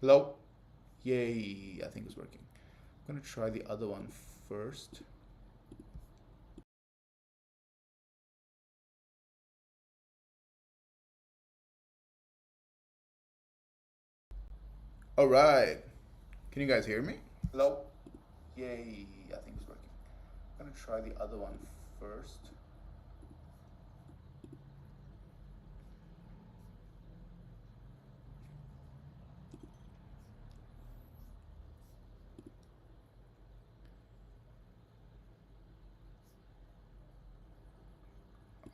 Hello? Yay, I think it's working. I'm gonna try the other one first. All right. Can you guys hear me? Hello? Yay, I think it's working. I'm gonna try the other one first.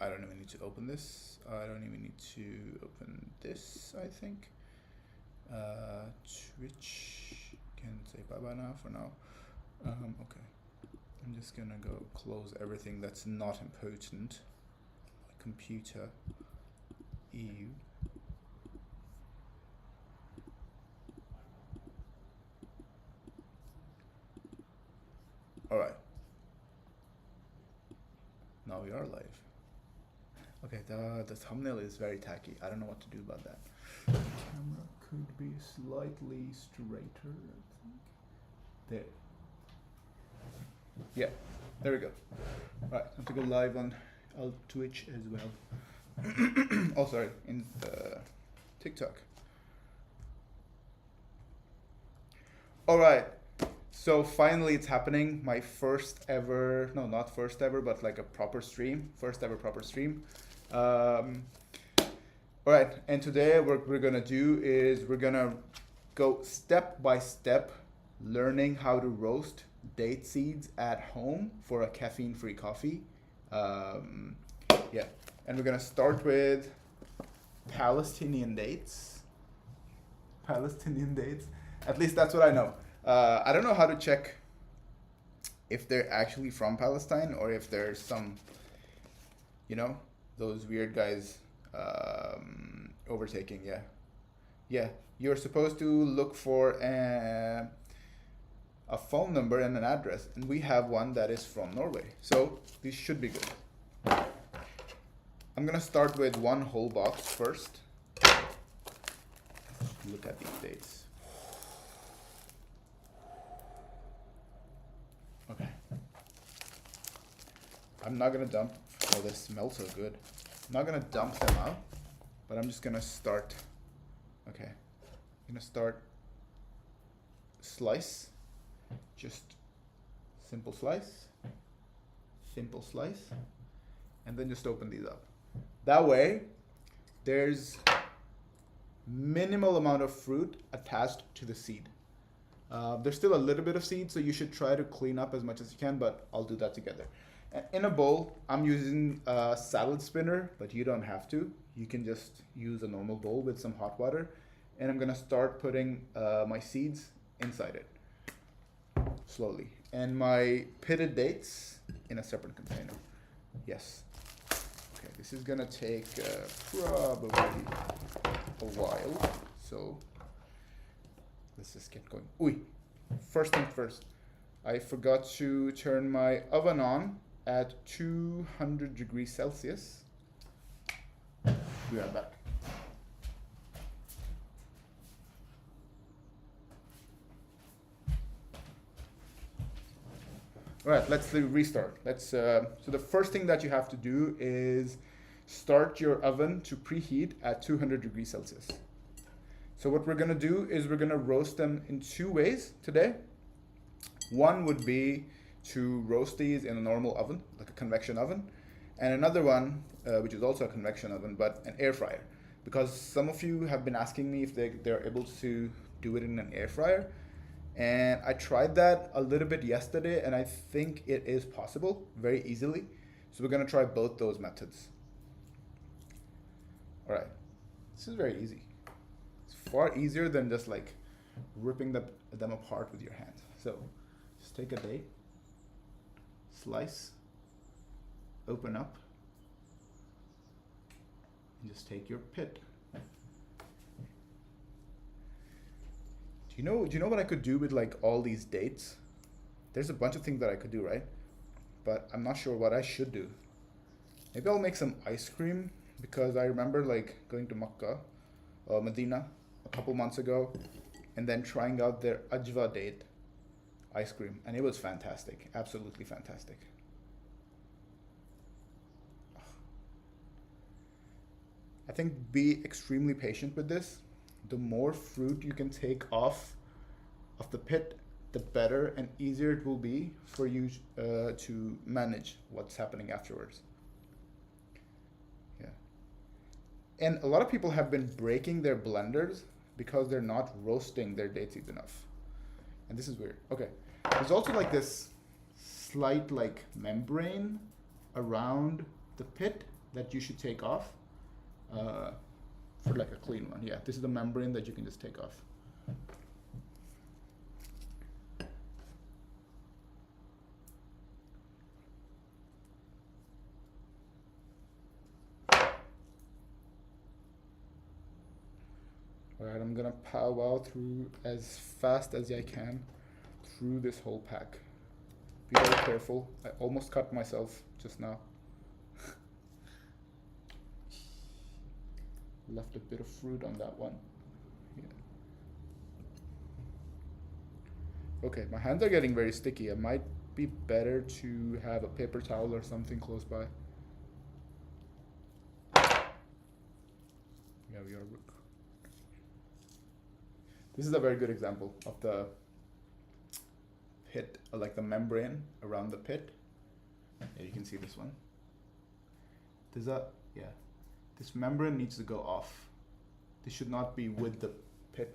I don't even need to open this. I don't even need to open this, I think. Twitch can say bye-bye now for now. Okay. I'm just gonna go close everything that's not important. My computer. EU. Alright. Now we are live. Okay, the thumbnail is very tacky. I don't know what to do about that. The camera could be slightly straighter, I think. There. Yeah, there we go. Alright, I have to go live on Twitch as well. Oh, sorry, in TikTok. Alright, so finally it's happening. My first ever, no, not first ever, but like a proper stream. First ever proper stream. All right, and today what we're gonna do is we're gonna go step by step learning how to roast date seeds at home for a caffeine-free coffee. Yeah, and we're gonna start with Palestinian dates. Palestinian dates. At least that's what I know. I don't know how to check if they're actually from Palestine or if there's some, you know, those weird guys overtaking. Yeah, you're supposed to look for a phone number and an address, and we have one that is from Norway, so this should be good. I'm gonna start with one whole box first. Look at these dates. Okay, I'm not gonna dump. Oh, they smell so good. I'm not gonna dump them out, but I'm just gonna start. Okay, I'm gonna start slice. Just simple slice, and then just open these up. That way, there's minimal amount of fruit attached to the seed. There's still a little bit of seed, so you should try to clean up as much as you can, but I'll do that together. In a bowl, I'm using a salad spinner, but you don't have to. You can just use a normal bowl with some hot water, and I'm gonna start putting my seeds inside it, slowly. And my pitted dates in a separate container. Yes. Okay, this is gonna take probably a while, so let's just get going. Ooh, first thing first, I forgot to turn my oven on at 200 degrees Celsius. Be right back. All right, let's restart. So the first thing that you have to do is start your oven to preheat at 200 degrees Celsius. So what we're gonna do is we're gonna roast them in two ways today. One would be to roast these in a normal oven, like a convection oven, and another one, which is also a convection oven, but an air fryer. Because some of you have been asking me if they're able to do it in an air fryer. And I tried that a little bit yesterday, and I think it is possible very easily. So we're gonna try both those methods. All right, this is very easy. It's far easier than just like ripping them apart with your hands. So just take a date, slice, open up, and just take your pit. Do you know what I could do with like all these dates? There's a bunch of things that I could do, right? But I'm not sure what I should do. Maybe I'll make some ice cream, because I remember like going to Makkah, Medina, a couple months ago, and then trying out their ajwa date ice cream, and it was fantastic, absolutely fantastic. I think be extremely patient with this. The more fruit you can take off of the pit, the better and easier it will be for you to manage what's happening afterwards. Yeah. And a lot of people have been breaking their blenders because they're not roasting their date seeds enough. And this is weird. Okay. There's also like this slight like membrane around the pit that you should take off for like a clean one. Yeah, this is the membrane that you can just take off. Alright, I'm gonna powwow through as fast as I can through this whole pack. Be very careful. I almost cut myself just now. Left a bit of fruit on that one. Yeah. Okay, my hands are getting very sticky. It might be better to have a paper towel or something close by. Yeah, we are. This is a very good example of the pit, like the membrane around the pit. Yeah, you can see this one. There's a, yeah, this membrane needs to go off. This should not be with the pit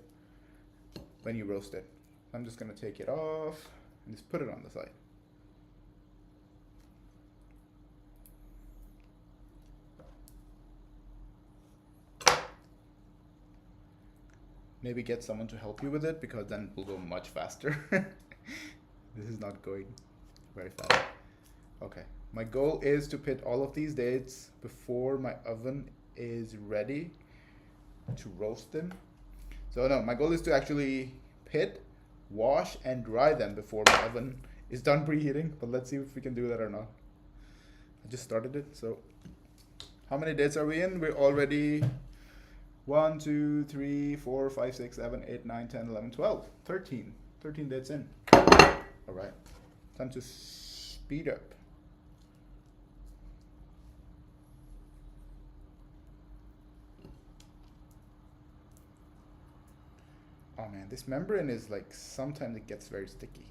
when you roast it. I'm just gonna take it off and just put it on the side. Maybe get someone to help you with it, because then it will go much faster. This is not going very fast. Okay, my goal is to pit all of these dates before my oven is ready to roast them. So no, my goal is to actually pit, wash, and dry them before my oven is done preheating, but let's see if we can do that or not. I just started it, so how many dates are we in? We're already 1, 2, 3, 4, 5, 6, 7, 8, 9, 10, 11, 12, 13. 13 dates in. All right, time to speed up. Oh man, this membrane is like, sometimes it gets very sticky.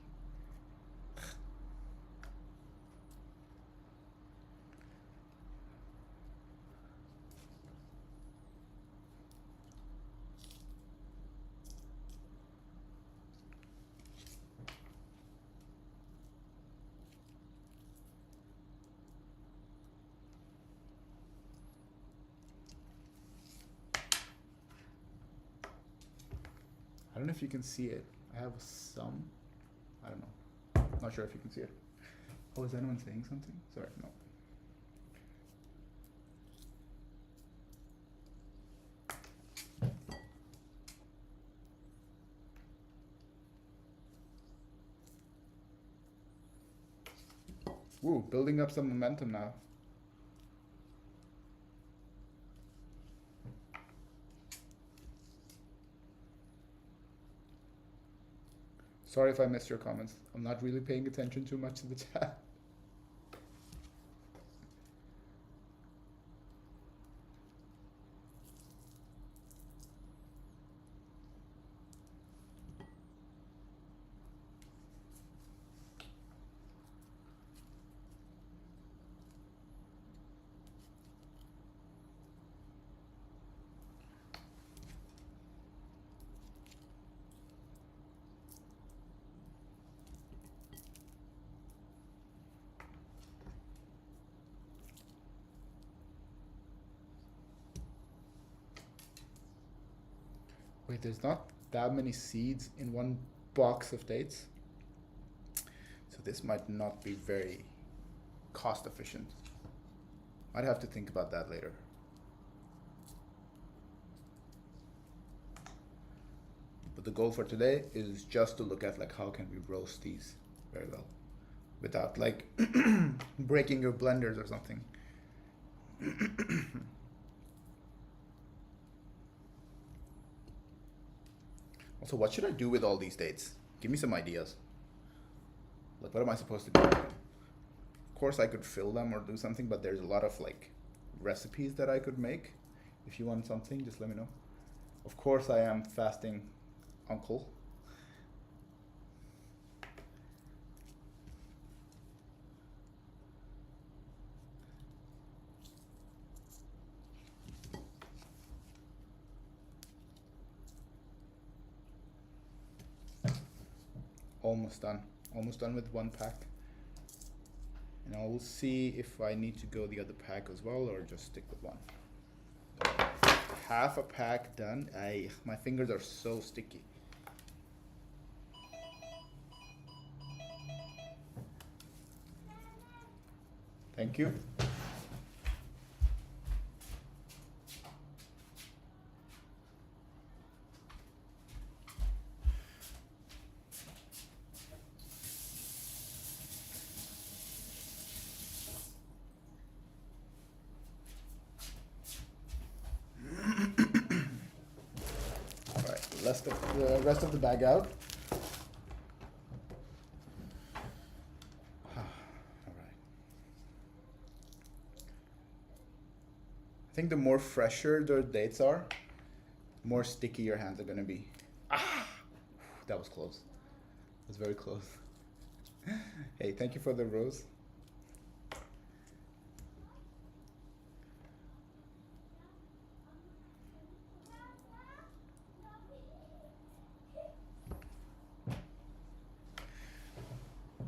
I don't know if you can see it. I have some. I don't know. Not sure if you can see it. Oh, is anyone saying something? Sorry, no. Woo, building up some momentum now. Sorry if I missed your comments. I'm not really paying attention too much to the chat. Wait, there's not that many seeds in one box of dates. So this might not be very cost efficient. I'd have to think about that later. But the goal for today is just to look at like how can we roast these very well without like breaking your blenders or something. Also, what should I do with all these dates? Give me some ideas. Like, what am I supposed to do with them? Of course, I could fill them or do something, but there's a lot of like recipes that I could make. If you want something, just let me know. Of course, I am fasting uncle. Almost done. Almost done with one pack. And I will see if I need to go the other pack as well or just stick with one. Half a pack done. My fingers are so sticky. Thank you. The rest of the bag out. All right. I think the more fresher the dates are, the more sticky your hands are gonna be. That was close. That was very close. Hey, thank you for the rose.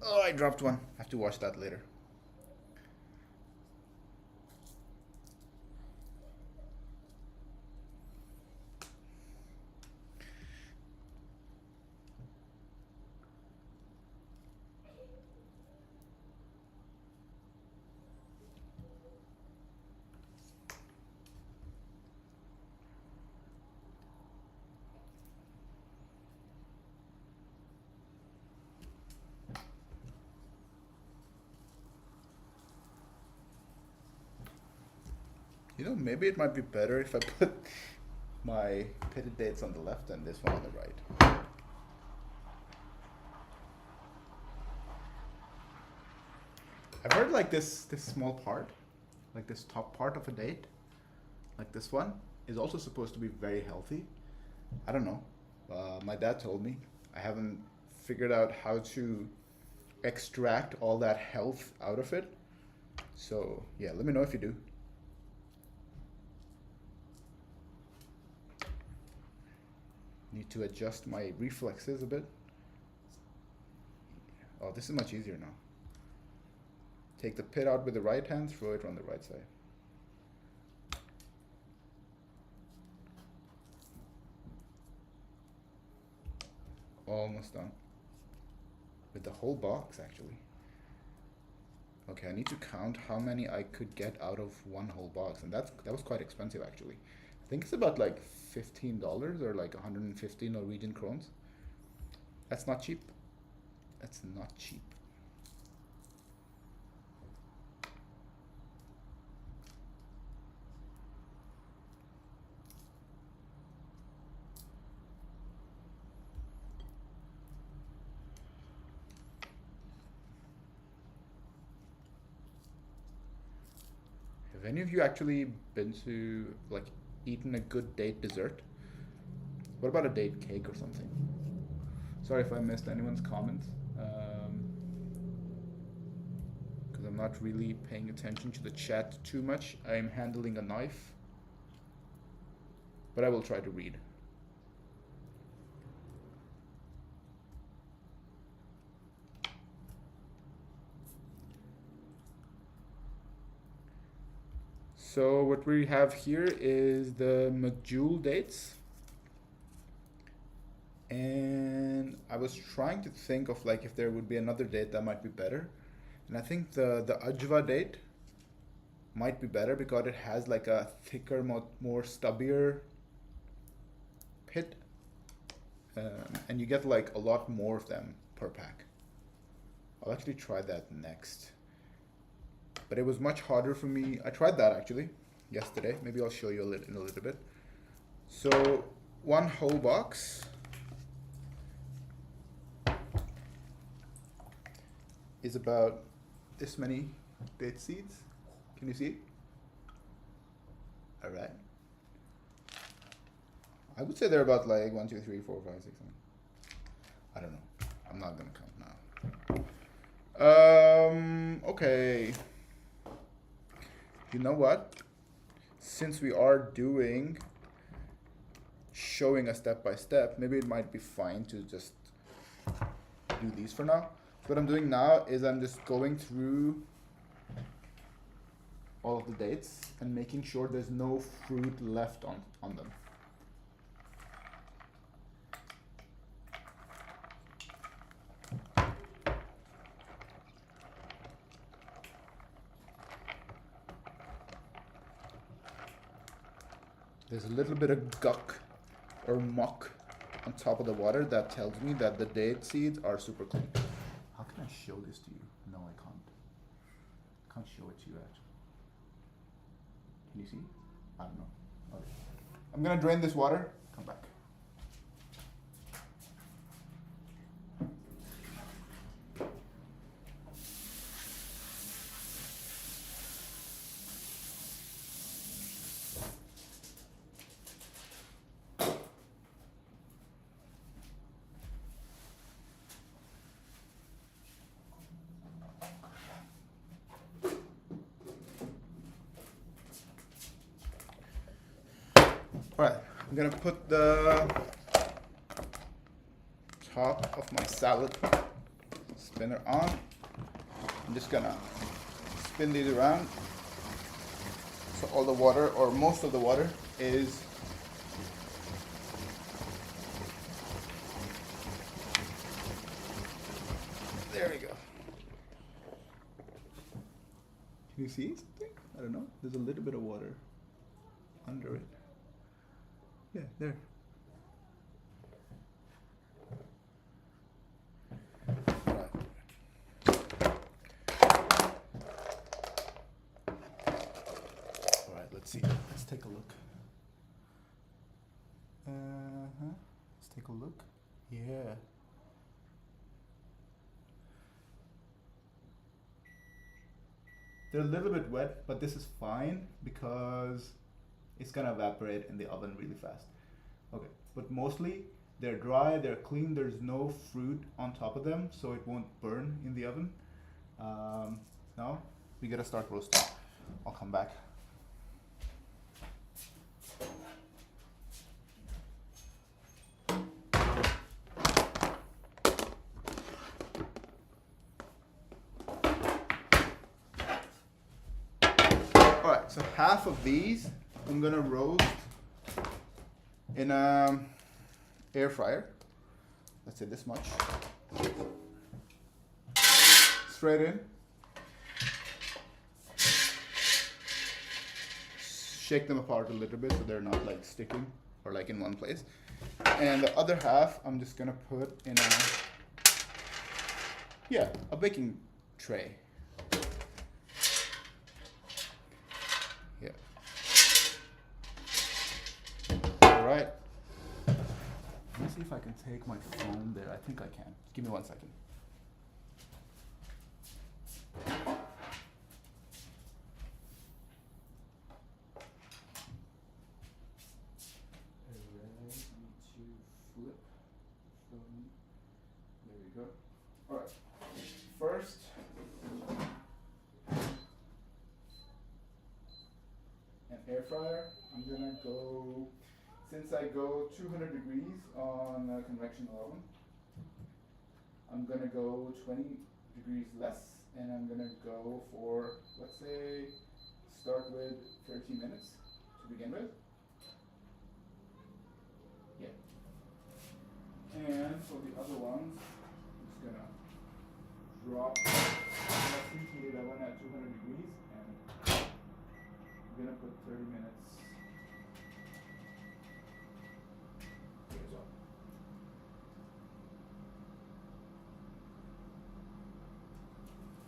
Oh, I dropped one. I have to wash that later. You know, maybe it might be better if I put my pitted dates on the left and this one on the right. I've heard like this small part, like this top part of a date, like this one, is also supposed to be very healthy. I don't know. My dad told me. I haven't figured out how to extract all that health out of it. So yeah, let me know if you do. Need to adjust my reflexes a bit. Oh, this is much easier now. Take the pit out with the right hand, throw it on the right side. Almost done. With the whole box, actually. Okay, I need to count how many I could get out of one whole box, and that was quite expensive, actually. I think it's about like $15 or like 150 Norwegian krones. That's not cheap. That's not cheap. Have any of you actually been to, like, eaten a good date dessert? What about a date cake or something? Sorry if I missed anyone's comments. Because I'm not really paying attention to the chat too much. I am handling a knife. But I will try to read. So what we have here is the McJewel dates. And I was trying to think of like if there would be another date that might be better. And I think the Ajwa date might be better because it has like a thicker, more stubbier pit. And you get like a lot more of them per pack. I'll actually try that next. But it was much harder for me. I tried that actually yesterday. Maybe I'll show you in a little bit. So one whole box is about this many date seeds. Can you see it? All right. I would say they're about like 1, 2, 3, 4, 5, 6, 7. I don't know. I'm not gonna count now. Okay. You know what? Since we are showing a step by step, maybe it might be fine to just do these for now. So what I'm doing now is I'm just going through all of the dates and making sure there's no fruit left on them. There's a little bit of gunk or muck on top of the water that tells me that the date seeds are super clean. How can I show this to you? No, I can't. I can't show it to you actually. Can you see? I don't know. Okay. I'm gonna drain this water, come back. Alright, I'm gonna put the top of my salad spinner on. I'm just gonna spin these around so all the water, or most of the water, is there we go. Can you see something? I don't know. There's a little bit of water under it. Yeah, there. Alright, let's see. Let's take a look. Let's take a look. Yeah. They're a little bit wet, but this is fine because it's gonna evaporate in the oven really fast. Okay, but mostly they're dry, they're clean, there's no fruit on top of them, so it won't burn in the oven. Now we gotta start roasting. I'll come back. Alright, so half of these I'm gonna roast in a air fryer. Let's say this much. Straight in. Shake them apart a little bit so they're not like sticking or like in one place. And the other half I'm just gonna put in a baking tray. Yeah. Alright. Let me see if I can take my phone there. I think I can. Give me 1 second. There we go. Alright. First, an air fryer. I'm gonna go, since I go 200 degrees on a convection oven, I'm gonna go 20 degrees less, and I'm gonna go for, let's say, start with 30 minutes to begin with. Yeah. And for the other ones, I'm just gonna drop the preheated oven at 200 degrees, and I'm gonna put 30 minutes here as well.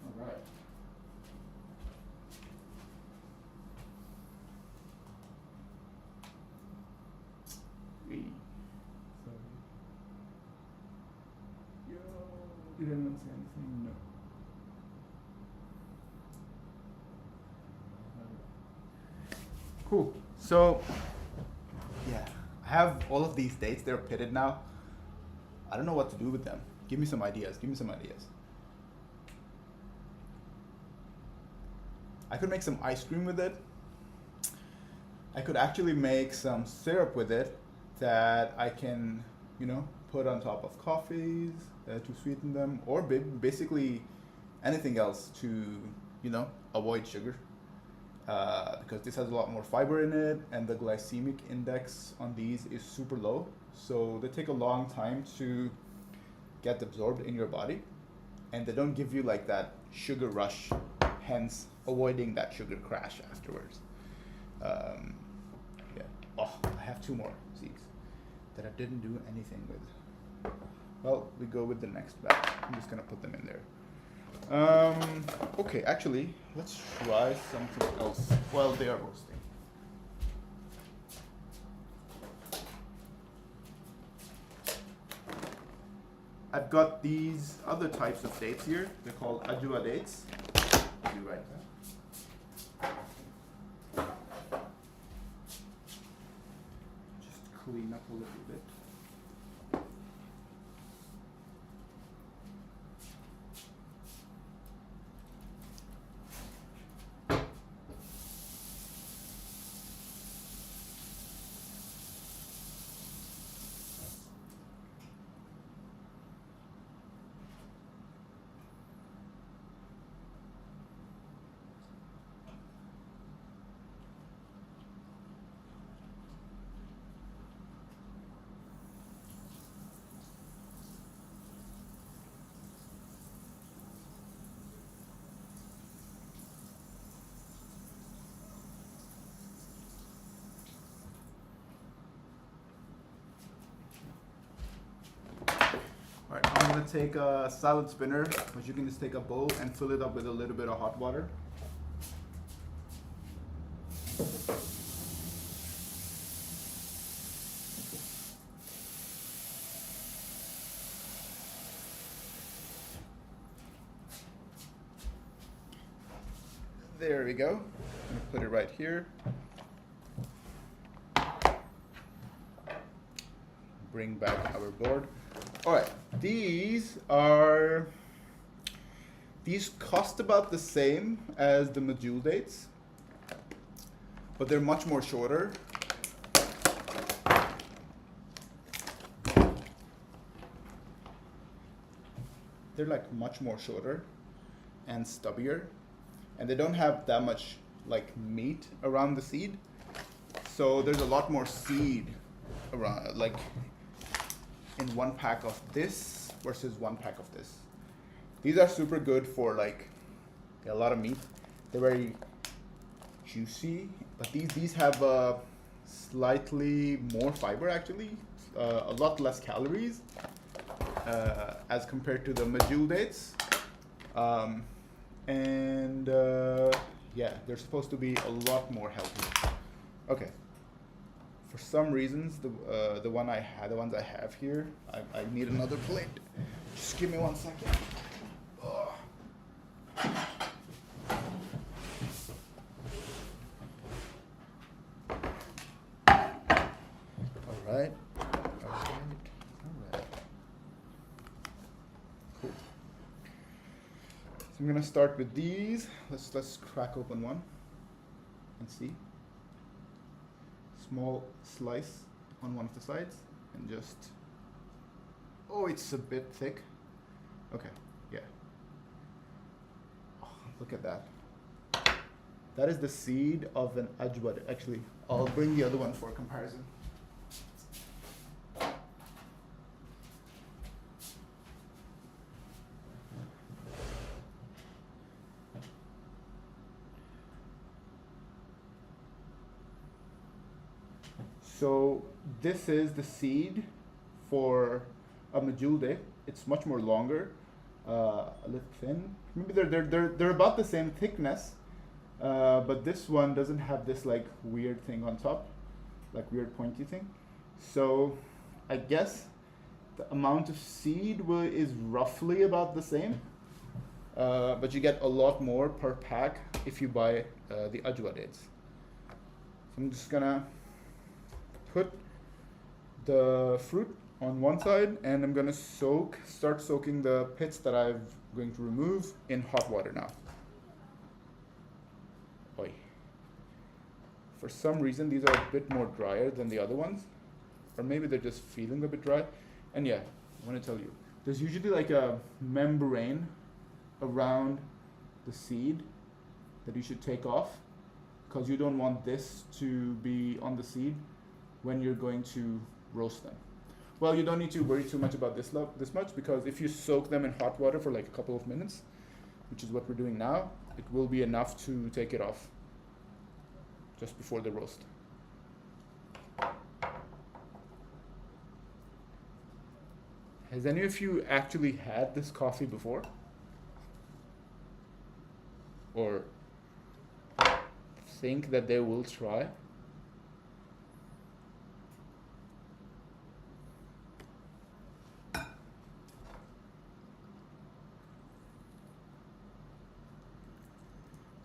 All right. Sorry. Yo, did anyone say anything? No. Cool. So, yeah, I have all of these dates. They're pitted now. I don't know what to do with them. Give me some ideas. Give me some ideas. I could make some ice cream with it. I could actually make some syrup with it that I can, you know, put on top of coffees to sweeten them, or basically anything else to, you know, avoid sugar. Because this has a lot more fiber in it, and the glycemic index on these is super low. So they take a long time to get absorbed in your body, and they don't give you like that sugar rush, hence avoiding that sugar crash afterwards. Yeah. Oh, I have 2 more seeds that I didn't do anything with. Well, we go with the next batch. I'm just gonna put them in there. Okay, actually, let's try something else while they are roasting. I've got these other types of dates here. They're called ajwa dates. I'll be right back. Just clean up a little bit. Alright, I'm gonna take a salad spinner, but you can just take a bowl and fill it up with a little bit of hot water. There we go. I'm gonna put it right here. Bring back our board. All right, these cost about the same as the medjool dates, but they're much more shorter. They're like much more shorter and stubbier, and they don't have that much like meat around the seed. So there's a lot more seed around, like in 1 pack of this versus 1 pack of this. These are super good for like a lot of meat. They're very juicy, but these have slightly more fiber actually, a lot less calories as compared to the medjool dates. Yeah, they're supposed to be a lot more healthy. Okay. For some reasons, the ones I have here, I need another plate. Just give me 1 second. Oh. All right. Cool. So I'm gonna start with these. Let's crack open one and see. Small slice on one of the sides and just, oh, it's a bit thick. Okay, yeah. Oh, look at that. That is the seed of an ajwa. Actually, I'll bring the other one for comparison. So this is the seed for a medjool date. It's much more longer, a little thin. Maybe they're about the same thickness, but this one doesn't have this like weird thing on top, like weird pointy thing. So I guess the amount of seed is roughly about the same, but you get a lot more per pack if you buy the ajwa dates. So I'm just gonna put the fruit on one side, and I'm gonna start soaking the pits that I'm going to remove in hot water now. Oy. For some reason, these are a bit more drier than the other ones, or maybe they're just feeling a bit dry. And yeah, I want to tell you, there's usually like a membrane around the seed that you should take off, because you don't want this to be on the seed when you're going to roast them. Well, you don't need to worry too much about this much, because if you soak them in hot water for like a couple of minutes, which is what we're doing now, it will be enough to take it off just before the roast. Has any of you actually had this coffee before? Or think that they will try?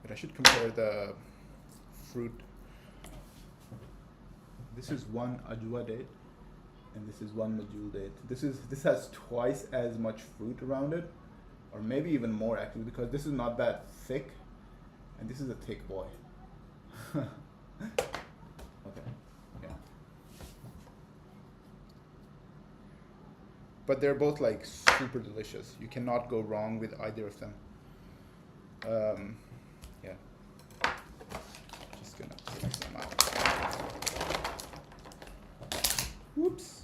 But I should compare the fruit. This is one ajwa date, and this is one majul date. This has twice as much fruit around it, or maybe even more actually, because this is not that thick, and this is a thick boy. Okay. Yeah. But they're both like super delicious. You cannot go wrong with either of them. Yeah. Just gonna take some out. Whoops.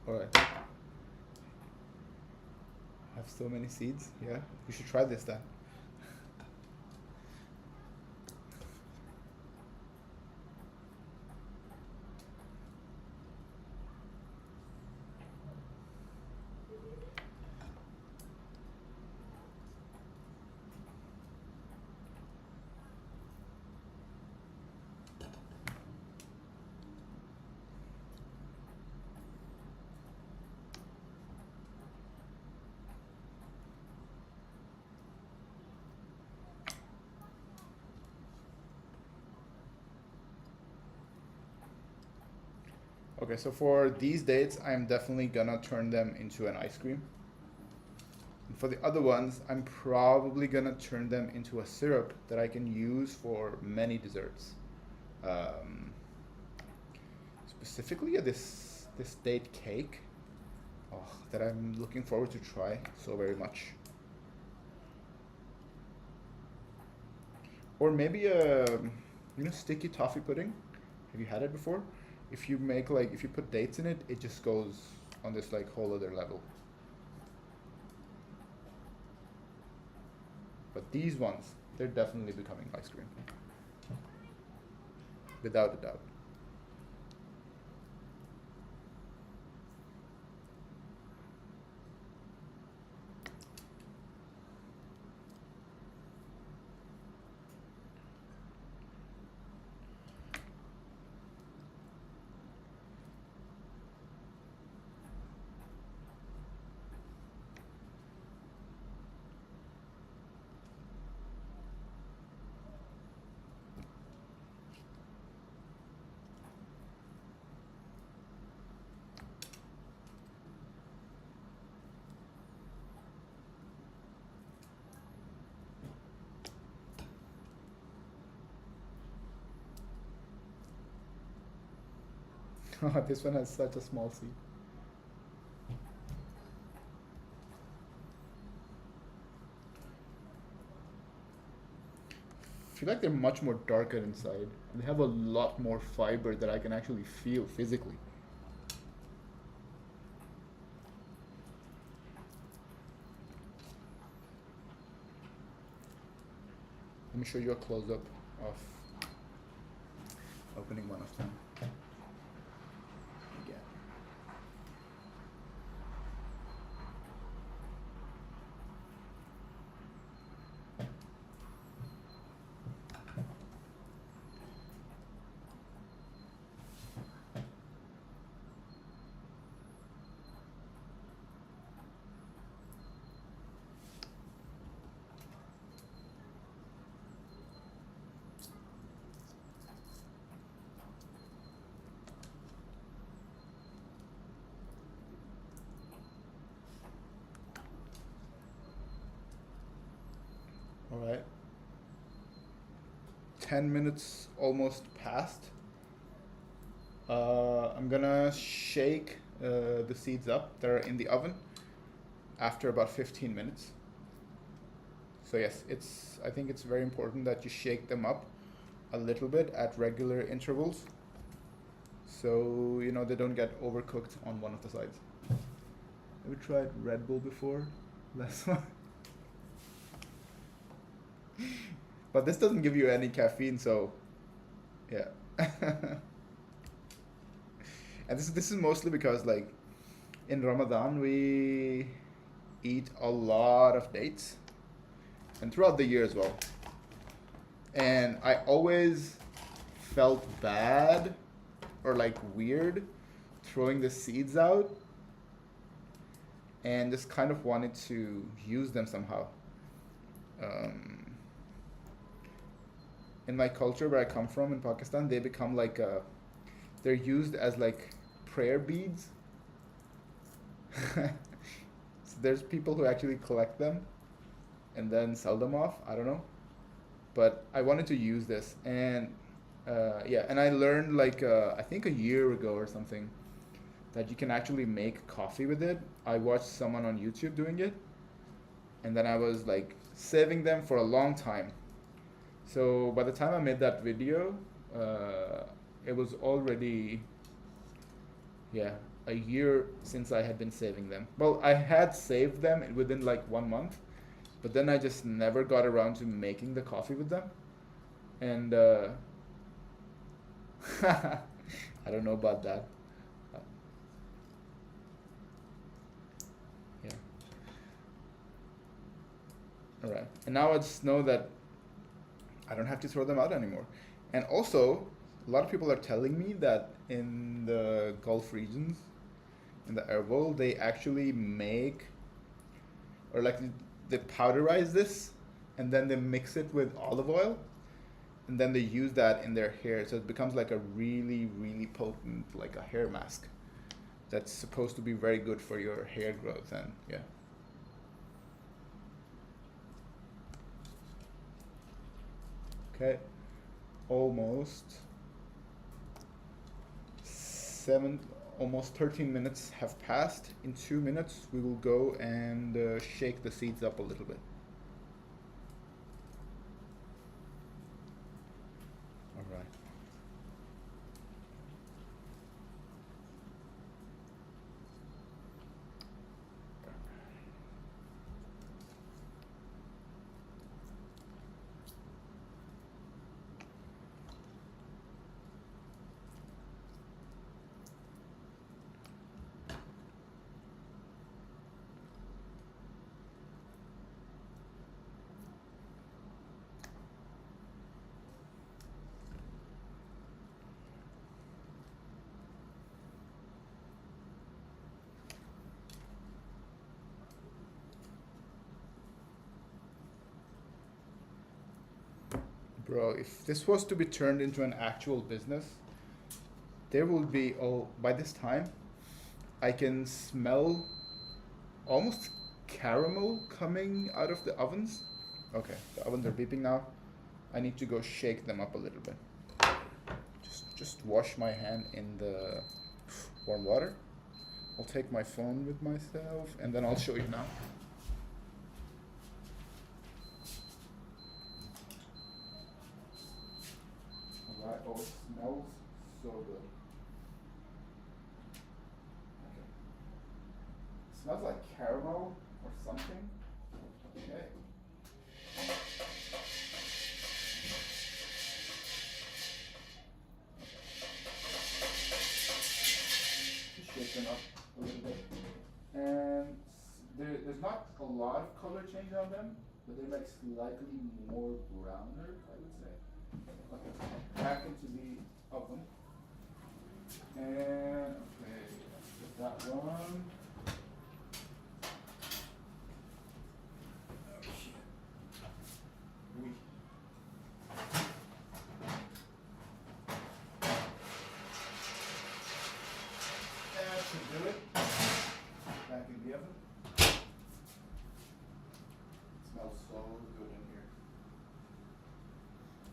Alright. I have so many seeds. Yeah. You should try this then. Okay, so for these dates, I'm definitely gonna turn them into an ice cream. And for the other ones, I'm probably gonna turn them into a syrup that I can use for many desserts. Specifically, this date cake, that I'm looking forward to try so very much. Or maybe sticky toffee pudding. Have you had it before? If you put dates in it, it just goes on this like whole other level. But these ones, they're definitely becoming ice cream. Without a doubt. This one has such a small seed. I feel like they're much more darker inside. And they have a lot more fiber that I can actually feel physically. Let me show you a close-up of opening one of them. Again. All right. 10 minutes almost passed. I'm gonna shake the seeds up that are in the oven after about 15 minutes. So yes, I think it's very important that you shake them up a little bit at regular intervals, so you know they don't get overcooked on one of the sides. Have you tried Red Bull before? Last one. But this doesn't give you any caffeine, so yeah. And this is mostly because like in Ramadan we eat a lot of dates, and throughout the year as well. And I always felt bad or like weird throwing the seeds out, and just kind of wanted to use them somehow. In my culture where I come from in Pakistan, they become like they're used as like prayer beads. So there's people who actually collect them and then sell them off. I don't know, but I wanted to use this, and yeah, and I learned like I think a year ago or something that you can actually make coffee with it. I watched someone on YouTube doing it, and then I was like saving them for a long time. So by the time I made that video, it was already, yeah, a year since I had been saving them. Well, I had saved them within like 1 month, but then I just never got around to making the coffee with them. And I don't know about that. Uh, yeah. All right. And now I just know that I don't have to throw them out anymore. And also, a lot of people are telling me that in the Gulf regions, in the Arab world, they actually make, or like they powderize this, and then they mix it with olive oil, and then they use that in their hair. So it becomes like a really, really potent, like a hair mask that's supposed to be very good for your hair growth. And yeah. Okay, almost almost 13 minutes have passed. In 2 minutes, we will go and shake the seeds up a little bit. All right. Bro, if this was to be turned into an actual business, there will be, oh, by this time, I can smell almost caramel coming out of the ovens. Okay, the ovens are beeping now. I need to go shake them up a little bit. Just wash my hand in the warm water. I'll take my phone with myself, and then I'll show you now. Alright, oh, it smells so good. Okay. It smells like caramel or something. Okay. Just shake them up a little bit. And there's not a lot of color change on them, but they're like slightly more browner, I would say. Okay, back into the oven. And okay, that's that one. Okay. Oui. That should do it. Back in the oven. It smells so good in here.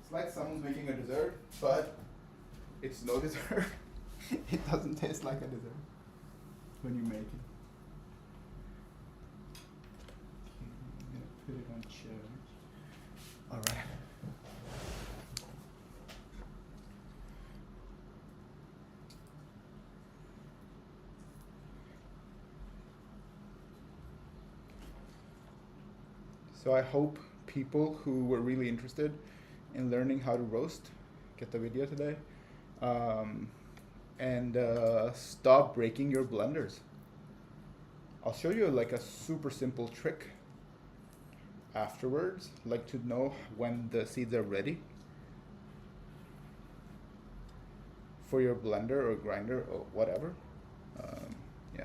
It's like someone's making a dessert, but it's no dessert. It doesn't taste like a dessert when you make it. I'm gonna put it on charge. All right. So I hope people who were really interested in learning how to roast get the video today, and stop breaking your blenders. I'll show you like a super simple trick afterwards, like to know when the seeds are ready for your blender or grinder or whatever. Yeah,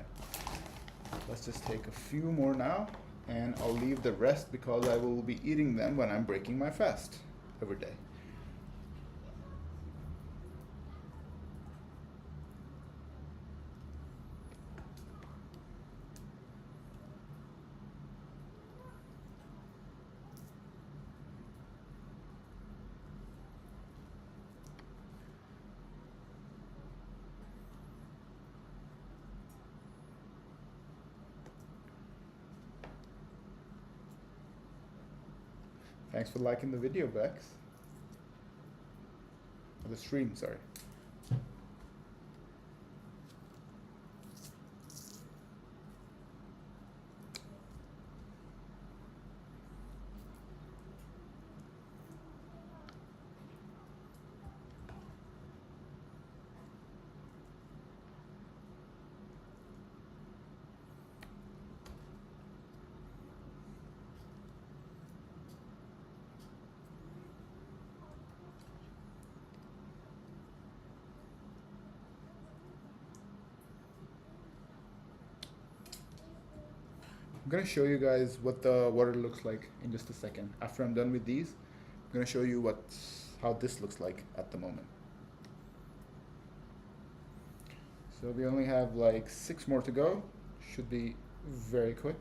let's just take a few more now, and I'll leave the rest because I will be eating them when I'm breaking my fast every day. Thanks for liking the video, Bex. Or the stream, sorry. I'm gonna show you guys what the water looks like in just a second. After I'm done with these, I'm gonna show you how this looks like at the moment. So we only have like 6 more to go. Should be very quick.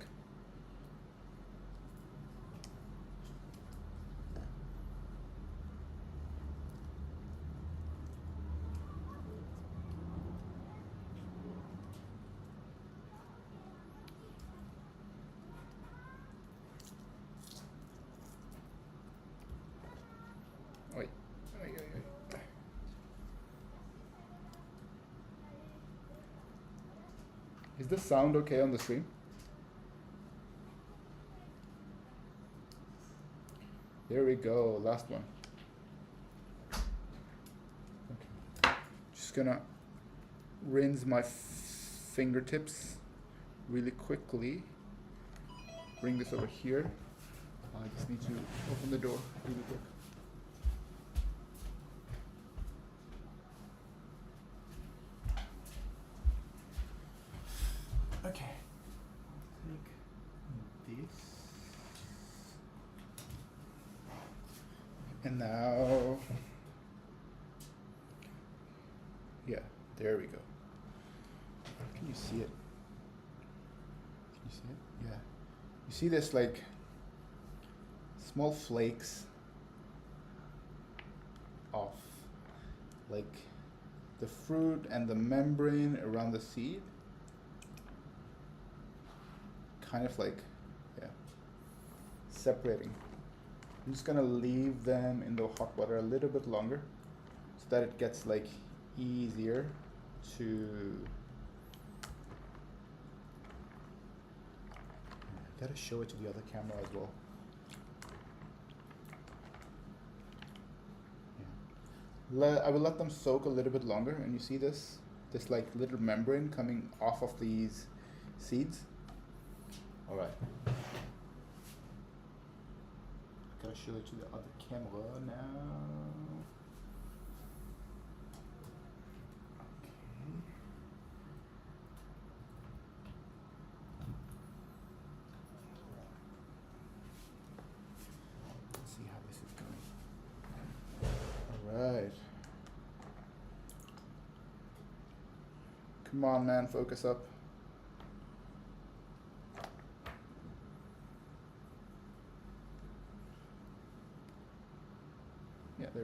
Wait. Is the sound okay on the stream? There we go, last one. Okay. Just gonna rinse my fingertips really quickly. Bring this over here. I just need to open the door really quick. Okay. Take this. And now, yeah, there we go. Can you see it? Can you see it? Yeah. You see this like small flakes of like the fruit and the membrane around the seed? Kind of like, yeah, separating. I'm just gonna leave them in the hot water a little bit longer so that it gets like easier to, I gotta show it to the other camera as well. Yeah. I will let them soak a little bit longer, and you see this like little membrane coming off of these seeds. All right. Gotta show it to the other camera now. Okay. Let's see how this is going. All right. Come on, man, focus up. Yeah, there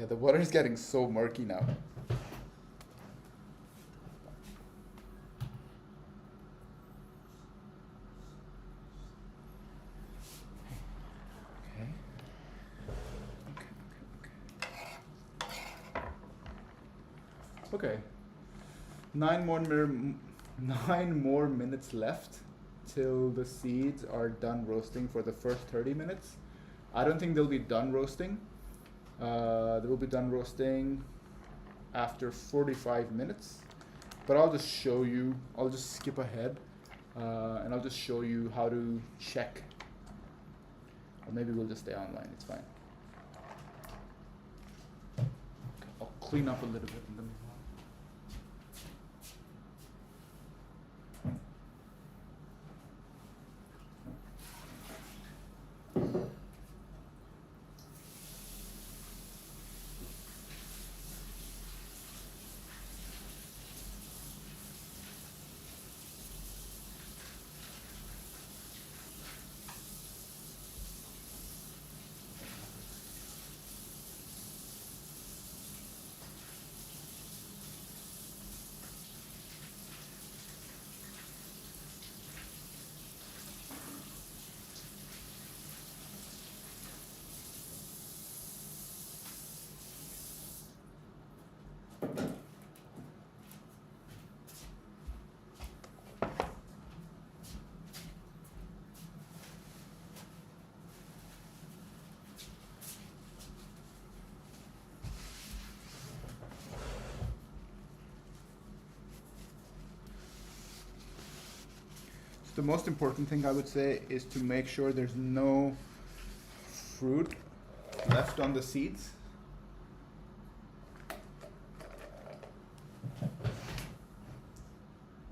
Yeah, the water is getting so murky now. Okay. Okay. 9 more minutes left till the seeds are done roasting for the first 30 minutes. I don't think they'll be done roasting. They will be done roasting after 45 minutes. But I'll just show you, I'll just skip ahead and I'll just show you how to check. Or maybe we'll just stay online, it's fine. I'll clean up a little bit in the meanwhile. The most important thing I would say is to make sure there's no fruit left on the seeds.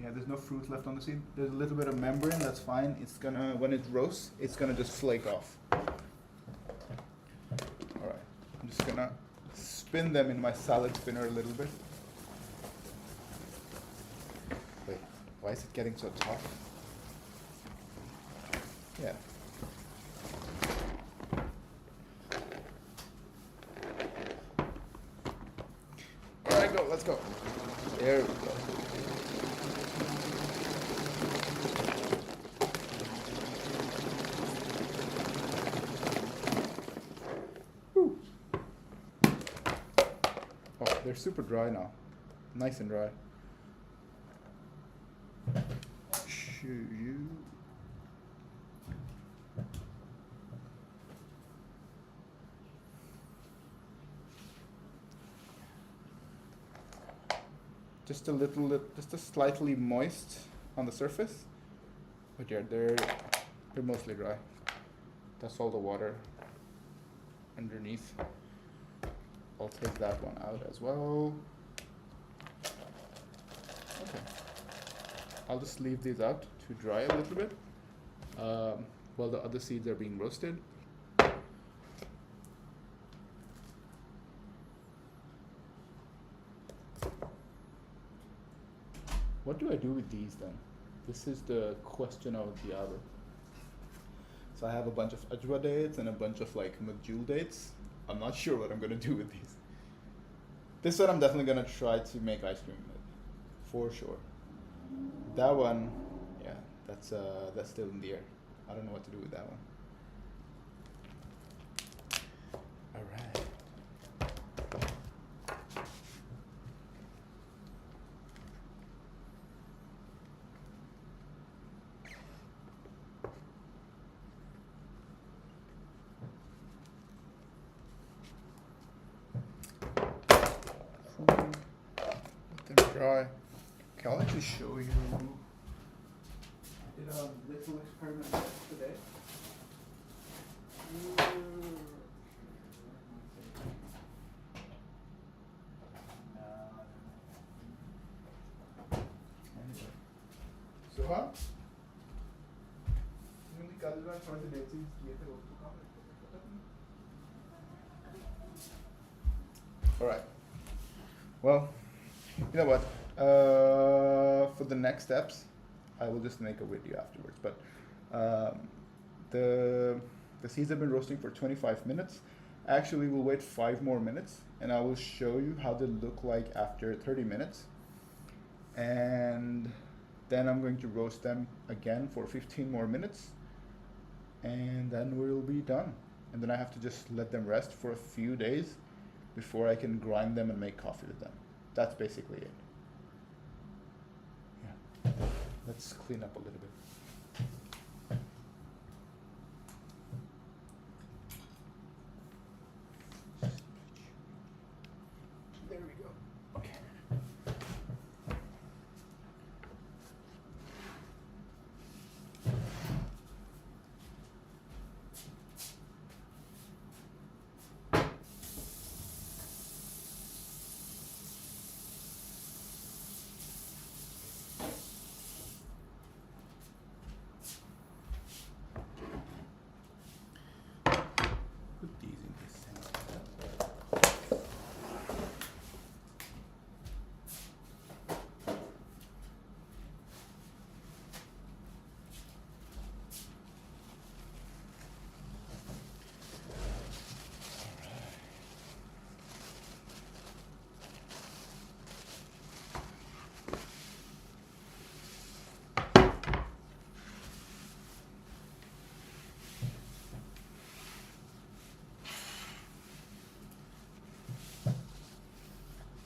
Yeah, there's no fruit left on the seed. There's a little bit of membrane, that's fine. It's gonna, when it roasts, it's gonna just flake off. Alright, I'm just gonna spin them in my salad spinner a little bit. Wait, why is it getting so tough? Yeah. All right, go. Let's go. There we go. Whew. Oh, they're super dry now. Nice and dry. You. Just a little, just a slightly moist on the surface, but yeah, they're mostly dry. That's all the water underneath. I'll take that one out as well. Okay, I'll just leave these out to dry a little bit while the other seeds are being roasted. What do I do with these then? This is the question of the hour. So I have a bunch of ajwa dates and a bunch of like majul dates. I'm not sure what I'm gonna do with these. This one I'm definitely gonna try to make ice cream with, for sure. That one, yeah, that's still in the air. I don't know what to do with that one. All right. Let them dry. Okay, I'll actually show you. I did a little experiment today. Suha? Hindi kal na छोड़ दे थी ये थे उसको काम All right. Well, you know what? For the next steps, I will just make a video afterwards. But the seeds have been roasting for 25 minutes. Actually, we'll wait 5 more minutes and I will show you how they look like after 30 minutes. And then I'm going to roast them again for 15 more minutes, and then we'll be done. And then I have to just let them rest for a few days before I can grind them and make coffee with them. That's basically it. Yeah. Let's clean up a little bit. There we go. Okay. Put these in the center.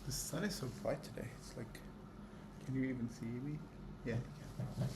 The sun is so bright today. It's like, can you even see me? Yeah, you can.